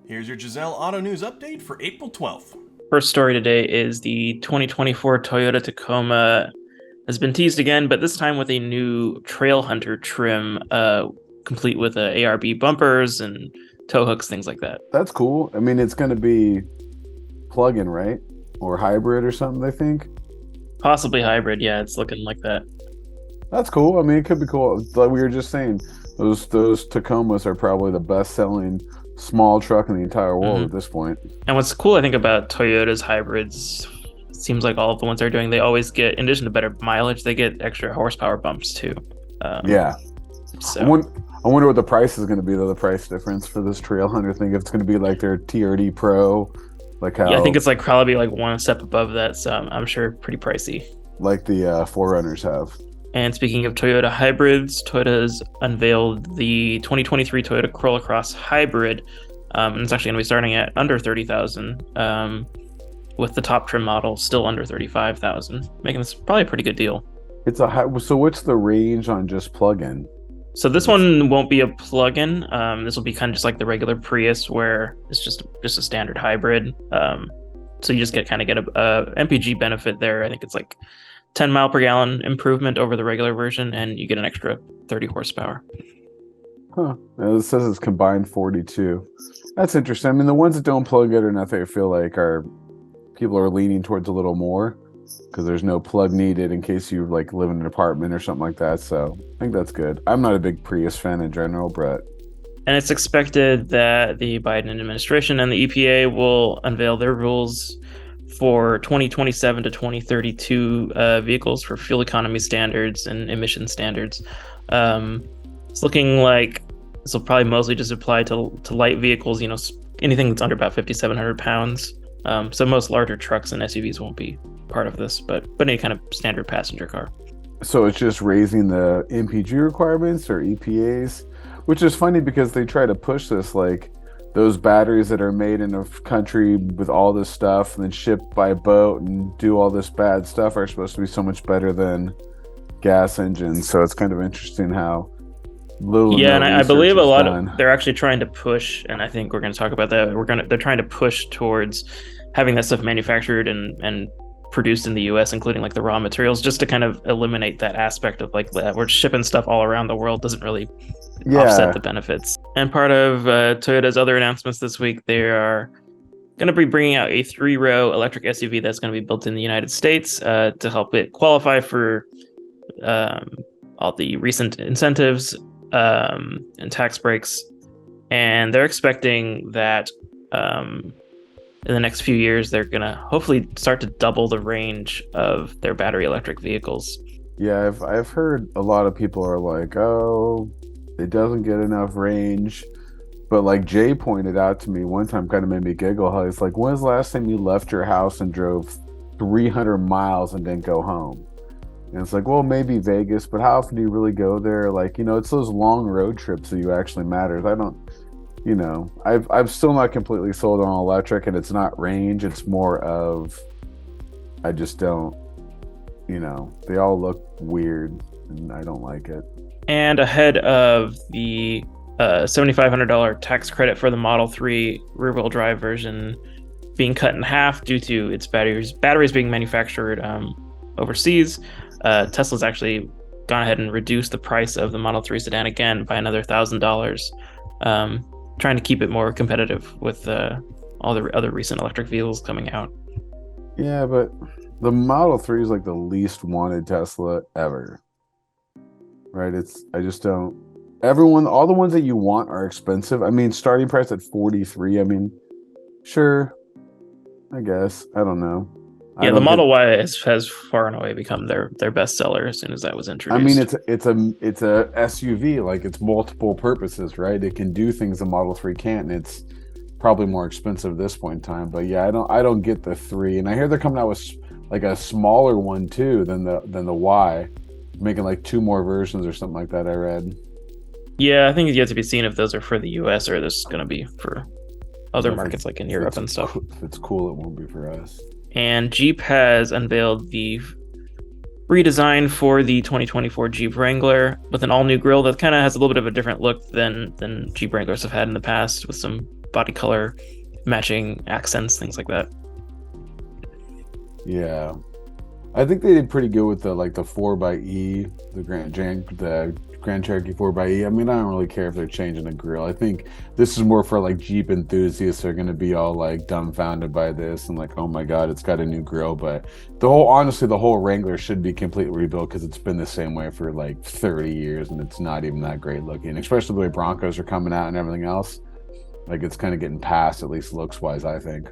Here's your Jazel Auto News update for April 12th. First story today is the 2024 Toyota Tacoma has been teased again, but this time with a new Trail Hunter trim, complete with ARB bumpers and tow hooks, things like that. That's cool. I mean, it's going to be plug-in, right? Or hybrid or something, I think. Possibly hybrid, yeah, it's looking like that. That's cool. I mean, it could be cool. Like we were just saying, those Tacomas are probably the best-selling small truck in the entire world at this point. And what's cool, I think, about Toyota's hybrids, seems like all of the ones they're doing, they always get, in addition to better mileage, they get extra horsepower bumps too. Yeah. So. I wonder what the price is going to be, though, the price difference for this Trail Hunter thing. If it's going to be like their TRD Pro, like how... Yeah, I think it's like probably like one step above that, so I'm sure pretty pricey. Like the 4Runners have. And speaking of Toyota hybrids, Toyota's unveiled the 2023 Toyota Corolla Cross Hybrid. And it's actually going to be starting at under $30,000, with the top trim model still under $35,000, making this probably a pretty good deal. So what's the range on just plug-in? So this one won't be a plug-in. This will be kind of just like the regular Prius, where it's just a standard hybrid. So you just get a MPG benefit there. I think it's like 10 mile per gallon improvement over the regular version, and you get an extra 30 horsepower. Huh. It says it's combined 42. That's interesting. I mean, the ones that don't plug in or nothing, I feel like people are leaning towards a little more because there's no plug needed in case you like live in an apartment or something like that. So I think that's good. I'm not a big Prius fan in general, but... And it's expected that the Biden administration and the EPA will unveil their rules for 2027 to 2032 vehicles for fuel economy standards and emission standards. It's looking like this will probably mostly just apply to light vehicles, anything that's under about 5,700 pounds. So most larger trucks and SUVs won't be part of this, but any kind of standard passenger car. So it's just raising the MPG requirements or EPAs, which is funny because they try to push this like those batteries that are made in a country with all this stuff and then shipped by boat and do all this bad stuff are supposed to be so much better than gas engines. So it's kind of interesting how little. Yeah, and I believe a lot of they're actually trying to push, and I think we're going to talk about that. They're trying to push towards having that stuff manufactured and produced in the US, including like the raw materials, just to kind of eliminate that aspect of like that we're shipping stuff all around the world doesn't really offset the benefits. And part of Toyota's other announcements this week, they are going to be bringing out a 3-row electric SUV that's going to be built in the United States to help it qualify for all the recent incentives and tax breaks. And they're expecting that in the next few years, they're going to hopefully start to double the range of their battery electric vehicles. Yeah, I've heard a lot of people are like, oh, it doesn't get enough range. But like Jay pointed out to me one time, kind of made me giggle, how he's like, when's the last time you left your house and drove 300 miles and didn't go home? And it's like, well, maybe Vegas, but how often do you really go there? Like, it's those long road trips that you actually matters. I've still not completely sold on electric, and it's not range. It's more of, I just don't, they all look weird and I don't like it. And ahead of the $7,500 tax credit for the Model 3 rear-wheel drive version being cut in half due to its batteries being manufactured overseas, Tesla's actually gone ahead and reduced the price of the Model 3 sedan again by another $1,000, trying to keep it more competitive with all the other recent electric vehicles coming out. Yeah, but the Model 3 is like the least wanted Tesla ever. Right? I just don't. All the ones that you want are expensive. I mean, starting price at 43. I mean, sure, I guess. I don't know. Yeah, the Model Y has far and away become their best seller as soon as that was introduced. I mean, it's a SUV, like it's multiple purposes, right? It can do things the Model 3 can't, and it's probably more expensive at this point in time. But yeah, I don't get the 3, and I hear they're coming out with like a smaller one too than the Y, making like 2 more versions or something like that. I read. Yeah, I think it's yet to be seen if those are for the US or this is going to be for other markets like in Europe and stuff. If it's cool, it won't be for us. And Jeep has unveiled the redesign for the 2024 Jeep Wrangler with an all-new grille that kind of has a little bit of a different look than Jeep Wranglers have had in the past, with some body color matching accents, things like that. Yeah, I think they did pretty good with the 4xe, the Grand Cherokee 4xe. I mean, I don't really care if they're changing the grill. I think this is more for like Jeep enthusiasts who are going to be all like dumbfounded by this and like, oh my god, it's got a new grill. But honestly, the whole Wrangler should be completely rebuilt because it's been the same way for like 30 years and it's not even that great looking, especially the way Broncos are coming out and everything else. Like, it's kind of getting past, at least looks wise, I think.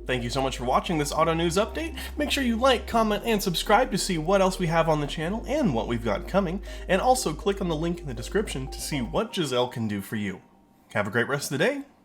Thank you so much for watching this auto news update. Make sure you like, comment, and subscribe to see what else we have on the channel and what we've got coming. And also click on the link in the description to see what Jazel can do for you. Have a great rest of the day.